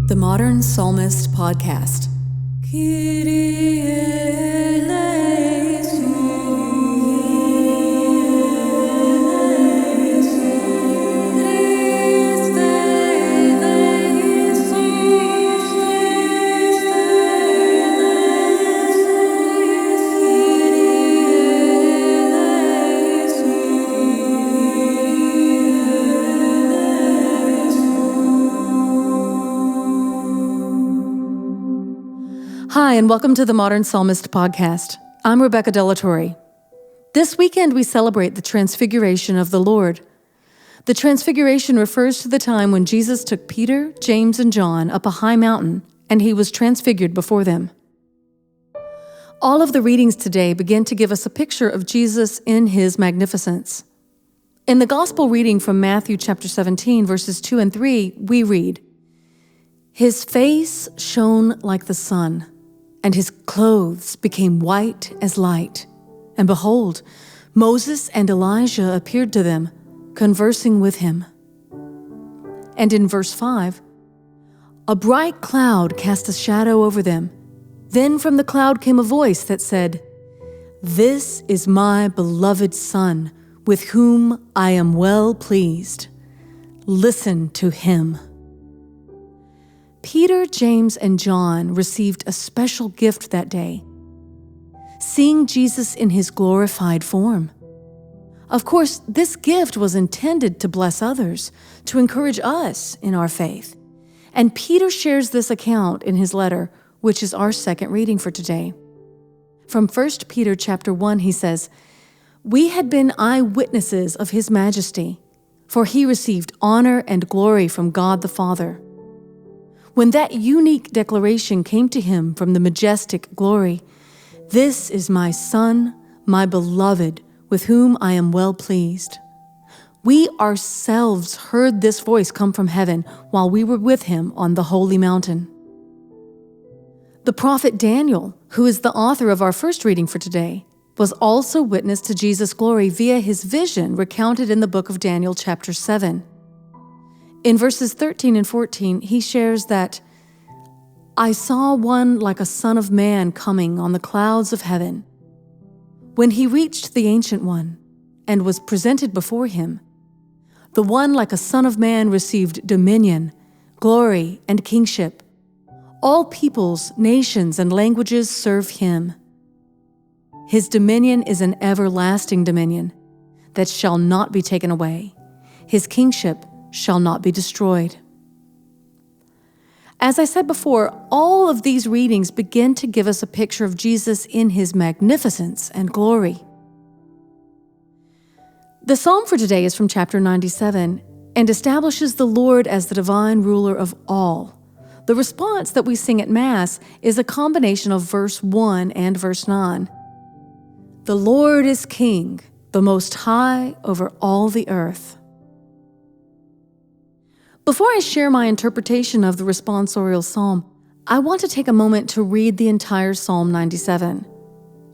The Modern Psalmist Podcast. Hi, and welcome to the Modern Psalmist Podcast. I'm Rebecca Delatorre. This weekend, we celebrate the Transfiguration of the Lord. The Transfiguration refers to the time when Jesus took Peter, James, and John up a high mountain, and he was transfigured before them. All of the readings today begin to give us a picture of Jesus in his magnificence. In the Gospel reading from Matthew chapter 17, verses 2 and 3, we read, "His face shone like the sun, and his clothes became white as light. And behold, Moses and Elijah appeared to them, conversing with him." And in verse 5, "A bright cloud cast a shadow over them. Then from the cloud came a voice that said, 'This is my beloved Son, with whom I am well pleased. Listen to him.'" Peter, James, and John received a special gift that day, seeing Jesus in his glorified form. Of course, this gift was intended to bless others, to encourage us in our faith. And Peter shares this account in his letter, which is our second reading for today. From 1 Peter chapter 1, he says, "We had been eyewitnesses of his majesty, for he received honor and glory from God the Father. When that unique declaration came to him from the majestic glory, 'This is my Son, my beloved, with whom I am well pleased,' we ourselves heard this voice come from heaven while we were with him on the holy mountain." The prophet Daniel, who is the author of our first reading for today, was also witness to Jesus' glory via his vision recounted in the book of Daniel chapter 7. In verses 13 and 14, he shares that, "I saw one like a son of man coming on the clouds of heaven. When he reached the Ancient One and was presented before him, the one like a son of man received dominion, glory, and kingship. All peoples, nations, and languages serve him. His dominion is an everlasting dominion that shall not be taken away. His kingship shall not be destroyed." As I said before, all of these readings begin to give us a picture of Jesus in his magnificence and glory. The psalm for today is from chapter 97 and establishes the Lord as the divine ruler of all. The response that we sing at Mass is a combination of verse 1 and verse 9. "The Lord is King, the Most High over all the earth." Before I share my interpretation of the responsorial psalm, I want to take a moment to read the entire Psalm 97.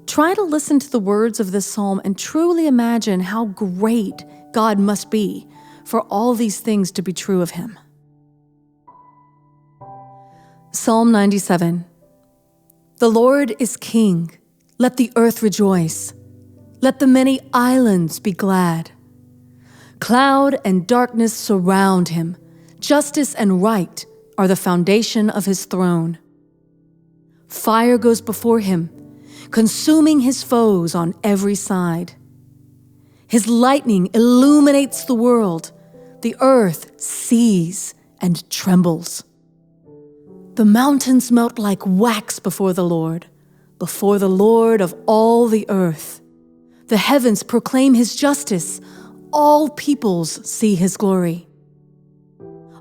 Try to listen to the words of this psalm and truly imagine how great God must be for all these things to be true of him. Psalm 97. "The Lord is King. Let the earth rejoice. Let the many islands be glad. Cloud and darkness surround him. Justice and right are the foundation of his throne. Fire goes before him, consuming his foes on every side. His lightning illuminates the world. The earth sees and trembles. The mountains melt like wax before the Lord of all the earth. The heavens proclaim his justice. All peoples see his glory.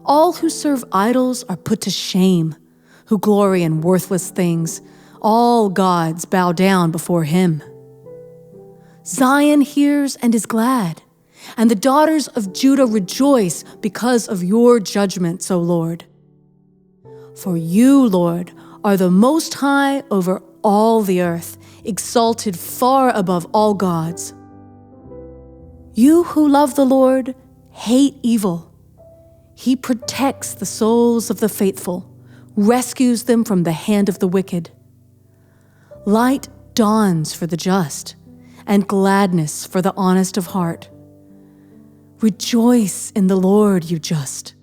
All who serve idols are put to shame, who glory in worthless things. All gods bow down before him. Zion hears and is glad, and the daughters of Judah rejoice because of your judgments, O Lord. For you, Lord, are the Most High over all the earth, exalted far above all gods. You who love the Lord hate evil. He protects the souls of the faithful, rescues them from the hand of the wicked. Light dawns for the just, and gladness for the honest of heart. Rejoice in the Lord, you just,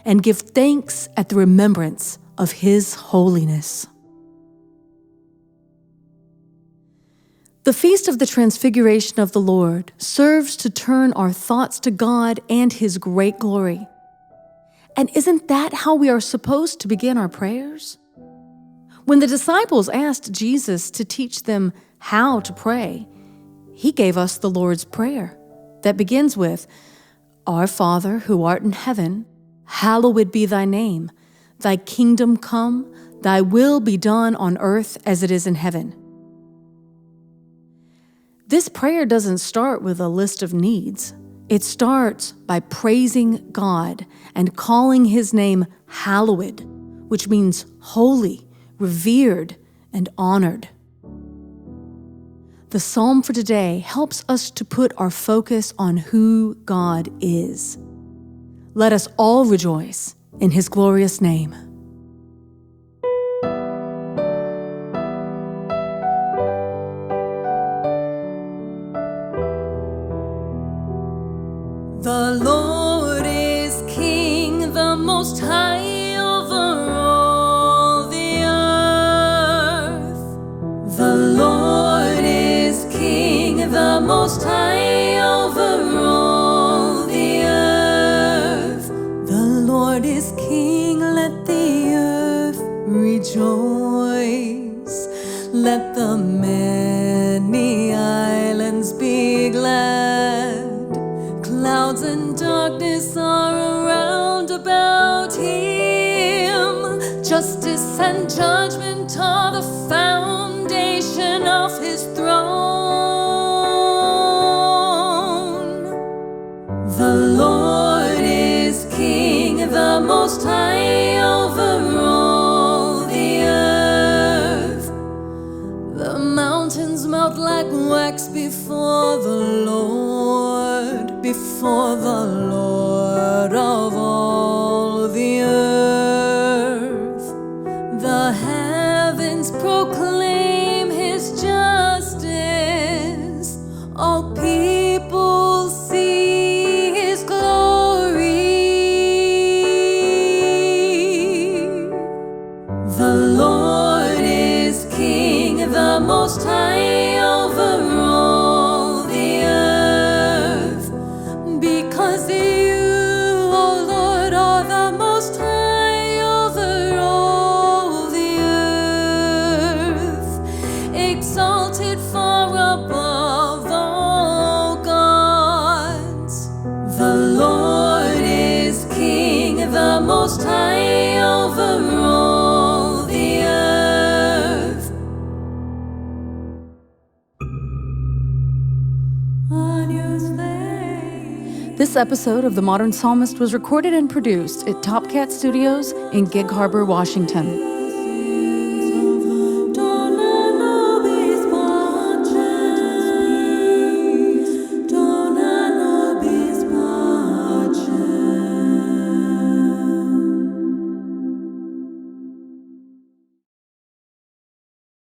and give thanks at the remembrance of His holiness. The Feast of the Transfiguration of the Lord serves to turn our thoughts to God and His great glory. And isn't that how we are supposed to begin our prayers? When the disciples asked Jesus to teach them how to pray, He gave us the Lord's Prayer that begins with, Our Father who art in heaven, hallowed be thy name. Thy kingdom come, thy will be done on earth as it is in heaven. This prayer doesn't start with a list of needs. It starts by praising God and calling His name hallowed, which means holy, revered, and honored. The psalm for today helps us to put our focus on who God is. Let us all rejoice in His glorious name. The Lord is King, the Most High over all the earth. The Lord is King, the Most High over all the earth. The Lord is King, let the earth rejoice. Let the many islands be glad. Clouds and darkness are around about Him. Justice and judgment are the foundation of His throne. The Lord is King, the Most High over all the earth. The mountains melt like wax before the Lord, before the Lord of all the earth. The heavens proclaim His justice. All people see His glory. The Lord is King, the Most High over all the earth. Because You, O Lord, are the Most High over all the earth, exalted far above all gods. The Lord is King, the Most High over all the earth. This episode of The Modern Psalmist was recorded and produced at Top Cat Studios in Gig Harbor, Washington.